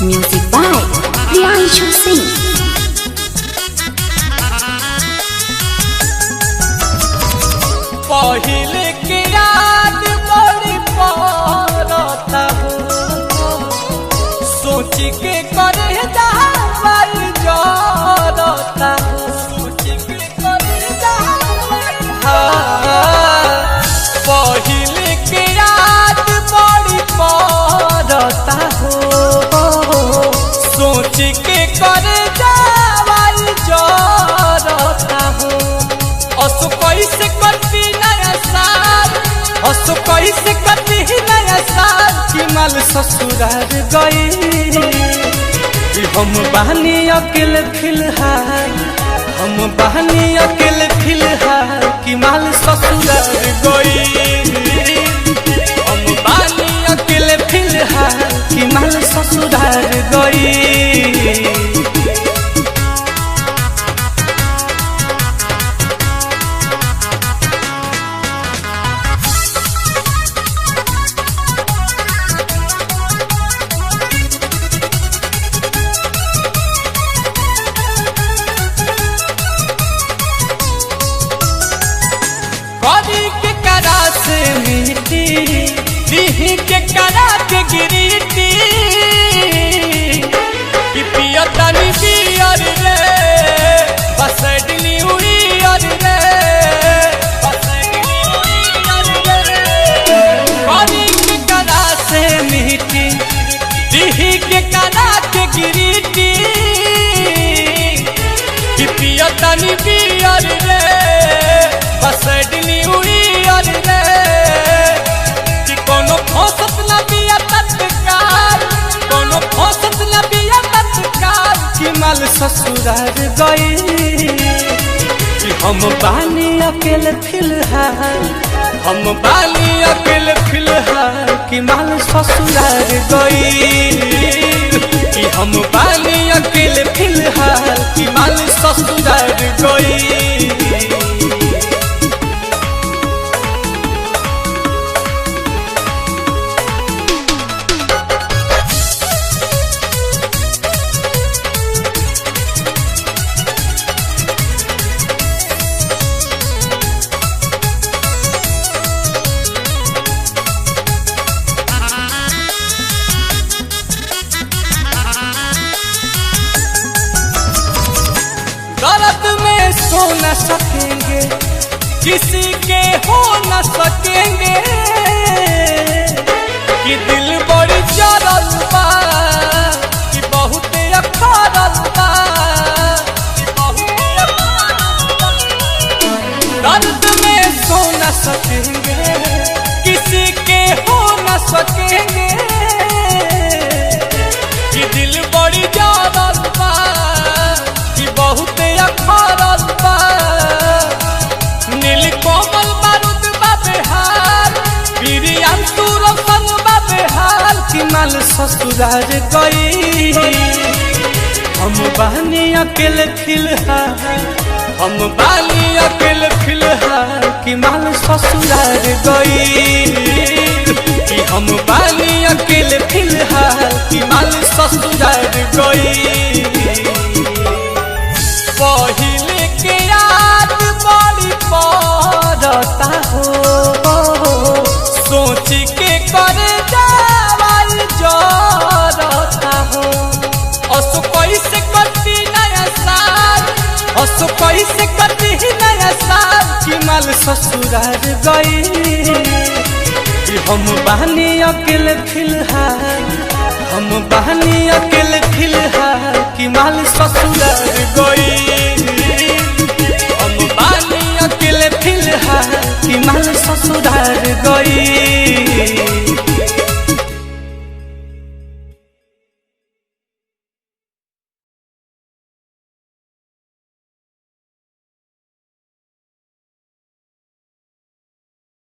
Music by Priyanshu Singh. पहिले के याद बड़ी पड़ता हो, सोच के करे जावल जरता हो, सोच के करे जावल। पहिले के याद बड़ी पड़ता हो, सोच के करे जावल जरता हो। असु कैसे करती नया साल, असु कैसे करती नया साल कि माल ससुराल गई। हम बहनी अकेले फिलहाल, हम बहनी अकेले फिलहाल कि माल ससुराल गई। हम बहनी अकेले फिलहाल कि माल ससुराल गई। के करा से मिट्टी दीही के करा के गिरीटी कि पिया तनी पियर रे बसडनी उड़ियर रे बसडनी उड़ियर रे। करी के करा से मिट्टी दीही के करा के गिरीटी कि पिया तनी पियर रे बसडनी उड़ियर रे। कि कोनो फौसत न बिया तत्काल, कोनो फौसत न बिया तत्काल कि माल ससुराल गई। कि हम बानी अकेले फिलहाल, हम बानी अकेले फिलहाल कि माल ससुराल गई। कि हम बानी अकेले फिलहाल कि माल ससुराल गई। दर्द में सो न सकेंगे, किसी के हो न सकेंगे। कि दिल बड़ी जरल बा, कि बहुत अखरल बा, कि बहुत अखरल बा। दर्द में सो न सकेंगे, किसी के हो न सकेंगे। कि दिल बड़ी जरल बा, बहुत अखरल बा। नील कोमल बारूद बा बेहाल, प्रियांशु रोशन बा बेहाल कि माल ससुराल गई। हम बहनी अकेले फिलहाल, हम बहनी अकेले फिलहाल कि माल ससुराल गई। कि हम बहनी अकेले फिलहाल कि माल ससुराल गई। पहिले के याद बड़ी पड़ता हो, सोच के करे जावल जरता हो। असु कैसे करती नया साल, असु कैसे करती नया साल कि माल ससुराल गई। कि हम बहनी अकेले फिलहाल, हम बहनी अकेले फिलहाल कि माल ससुराल गई। हम बहनी अकेले फिलहाल कि माल ससुराल गई।